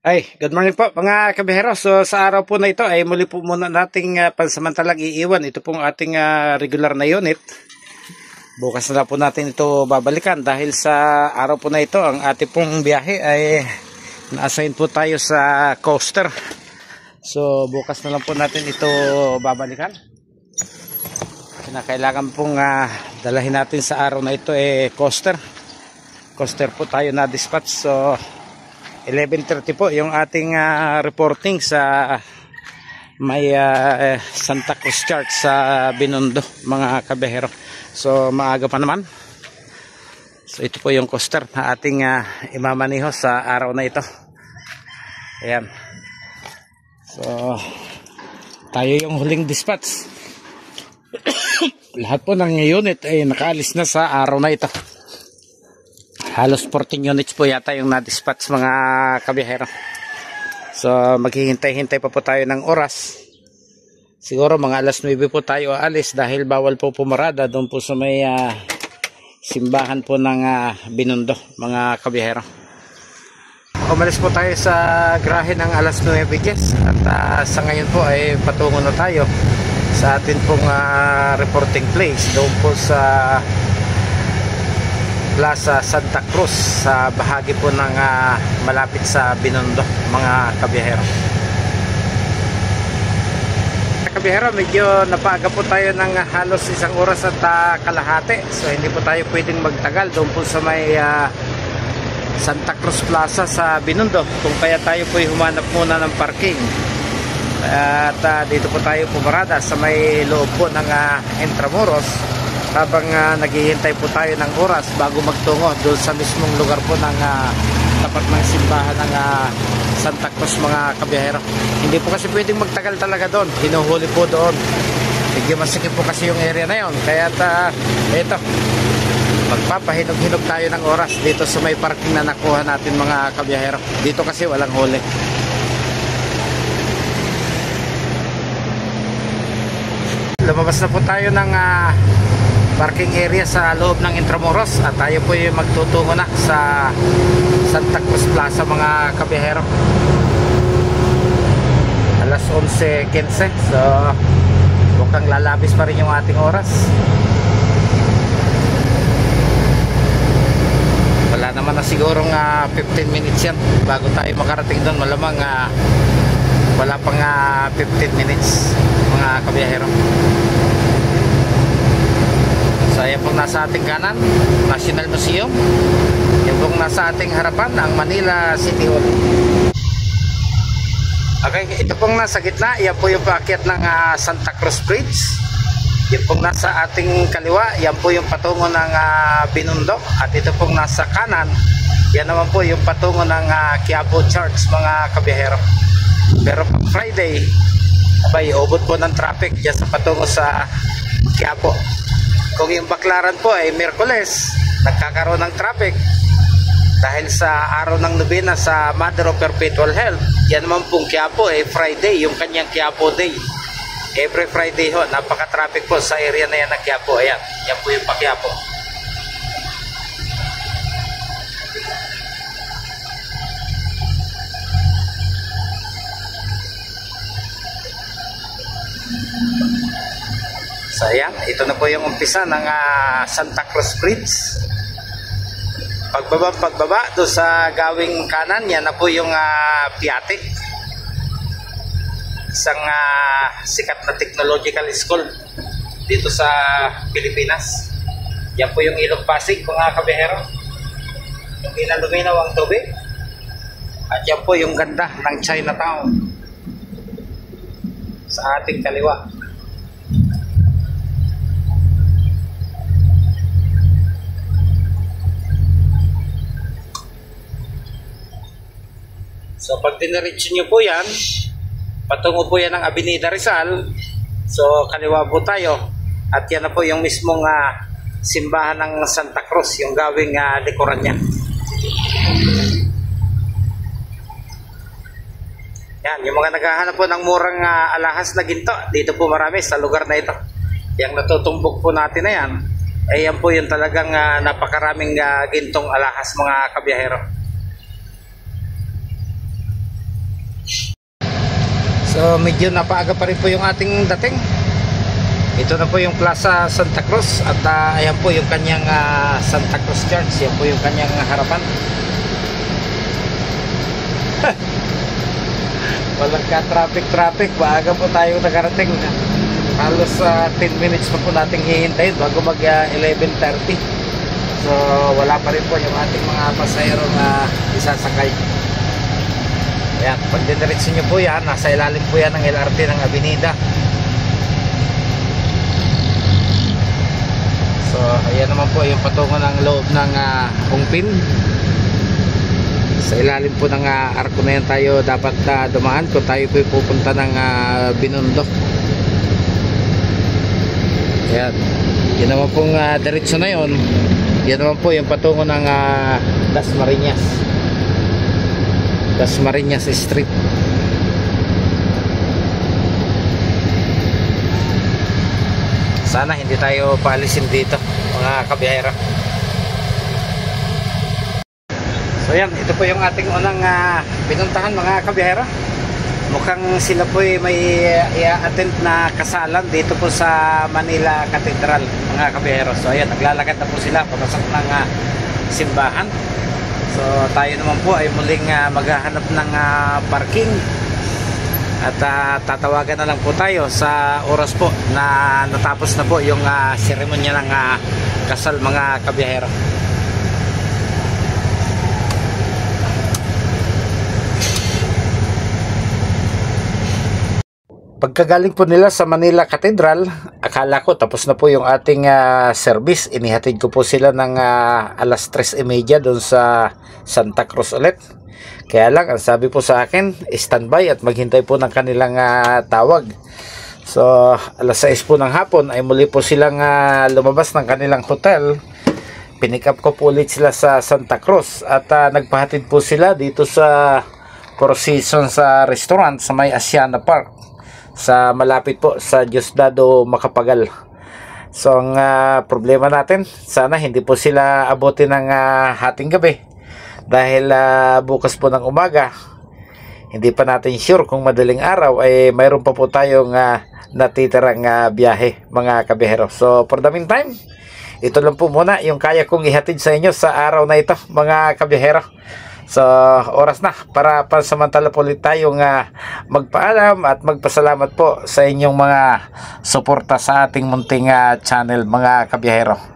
Ay, good morning po mga kabihero. So sa araw po na ito ay muli po muna nating pansamantalang iiwan. Ito pong ating regular na unit. Bukas na po natin ito babalikan dahil sa araw po na ito ang ating pong biyahe ay na-assign po tayo sa coaster. So bukas na lang po natin ito babalikan. Kinakailangan pong dalahin natin sa araw na ito coaster. Coaster po tayo na dispatch. So 11:30 po yung ating reporting sa may Santa Cruz Church sa Binondo mga kabihero. So maaga pa naman. So ito po yung coaster na ating imamaniho sa araw na ito. Ayan. So tayo yung huling dispatch. Lahat po ng unit ay nakaalis na sa araw na ito. Halos 14 units po yata yung na-dispatch mga kabihero. So maghihintay-hintay pa po tayo ng oras. Siguro mga alas 9 po tayo aalis dahil bawal po pumarada doon po sa may simbahan po ng Binondo mga kabihero. Umalis po tayo sa grahe ng alas 9 at sa ngayon po ay patungo na tayo sa atin pong reporting place doon po sa Plaza Santa Cruz sa bahagi po ng malapit sa Binondo mga kabihero. Kabihero, medyo napaga po tayo ng halos isang oras at kalahati. So hindi po tayo pwedeng magtagal doon po sa may Santa Cruz Plaza sa Binondo. Kung kaya tayo po humanap muna ng parking. At dito po tayo pumarada sa may loob po ng Intramuros habang naghihintay po tayo ng oras bago magtungo doon sa mismong lugar po ng tapat ng simbahan ng Santa Cruz mga kabiyahero. Hindi po kasi pwedeng magtagal talaga doon, hinuhuli po doon. Medyo masikip po kasi yung area na yon. Kaya ito, magpapahinog-hinog tayo ng oras dito sa may parking na nakuha natin mga kabiyahero. Dito kasi walang huli. Lumabas na po tayo ng parking area sa loob ng Intramuros at tayo po yung magtutungo na sa Santa Cruz Plaza mga kabihero. Alas 11:15. So mukhang lalabis pa rin yung ating oras. Wala naman na sigurong 15 minutes yan bago tayo makarating doon. Malamang wala pang 15 minutes mga kabihero. So ayan pong nasa ating kanan, National Museum. Yan pong nasa ating harapan, ang Manila City Hall. Okay, ito pong nasa gitna, yan po yung paakyat ng Santa Cruz Bridge. Yan pong nasa ating kaliwa, yan po yung patungo ng Binondo. At ito pong nasa kanan, yan naman po yung patungo ng Quiapo Church mga kabihero. Pero pag Friday, abay, ubod po ng traffic dyan sa patungo sa Quiapo. Kung yung Baclaran po ay Miyerkules, nagkakaroon ng traffic dahil sa araw ng nobena sa Mother of Perpetual Health. Yan naman pong Quiapo ay Friday, yung kanyang Quiapo Day. Every Friday ho, napaka-traffic po sa area na yan ng Quiapo. Ayan, yan po yung pa-Quiapo. So ayan, ito na po yung umpisa ng Santa Cruz Bridge. Pagbaba doon sa gawing kanan, yan na po yung Piate. Isang sikat na technological school dito sa Pilipinas. Yan po yung Ilog Pasig mga kabihero. Yung luminaw ang tubig. At yan po yung ganda ng Chinatown sa ating kaliwa. So pag diniretso nyo po yan, patungo po yan ng Avenida Rizal. So kaliwa po tayo. At yan na po yung mismong simbahan ng Santa Cruz, yung gawing likuran niya. Yan, yung mga naghahanap po ng murang alahas na ginto, dito po marami sa lugar na ito. Yung natutumbok po natin na yan, ay yan po yung talagang napakaraming gintong alahas mga kabiyahero. So medyo napaaga pa rin po yung ating dating. Ito na po yung Plaza Santa Cruz. At ayan po yung kanyang Santa Cruz Church. Yan po yung kanyang harapan. Walang ka-traffic. Maaga po tayo nakarating. Halos 10 minutes pa po nating hihintayin bago mag 11:30. So wala pa rin po yung ating mga pasahero na isasakay. Ayan, pag didiretso nyo po yan, nasa ilalim po yan ng LRT ng Avenida. So ayan naman po yung patungo ng loob ng Ongpin. Sa ilalim po ng arko na yan tayo dapat dumaan kung tayo po pupunta ng Binondo. Ayan, yun naman pong diretso na yun. Yan naman po yung patungo ng Das Marinas Street. Sana hindi tayo paalisin dito mga kabiyahero. So yan, ito po yung ating unang pinuntahan mga kabiyahero. Mukhang sila po may i-attend na kasalan dito po sa Manila Cathedral mga kabiyahero. So ayan, naglalakad na po sila papasok ng simbahan. So tayo naman po ay muling maghahanap ng parking. At tatawagan na lang po tayo sa oras po na natapos na po yung seremonya ng kasal mga kabiyahero. Pagkagaling po nila sa Manila Cathedral, akala ko tapos na po yung ating service. Inihatid ko po sila ng alas 3:30 doon sa Santa Cruz ulit. Kaya lang, ang sabi po sa akin, standby at maghintay po ng kanilang tawag. So, alas 6 po ng hapon ay muli po silang lumabas ng kanilang hotel. Pinick up ko po ulit sila sa Santa Cruz at nagpahatid po sila dito sa Four Seasons restaurant sa may Asiana Park. Sa malapit po sa Diosdado Macapagal. So ang problema natin, sana hindi po sila abutin ng hating gabi dahil bukas po ng umaga hindi pa natin sure kung madaling araw ay mayroon pa po tayong natitirang biyahe mga kabiyahero. So for the meantime, ito lang po muna yung kaya kong ihatid sa inyo sa araw na ito mga kabiyahero. So, oras na para pansamantala po ulit tayong magpaalam at magpasalamat po sa inyong mga suporta sa ating munting channel mga kabiyahero.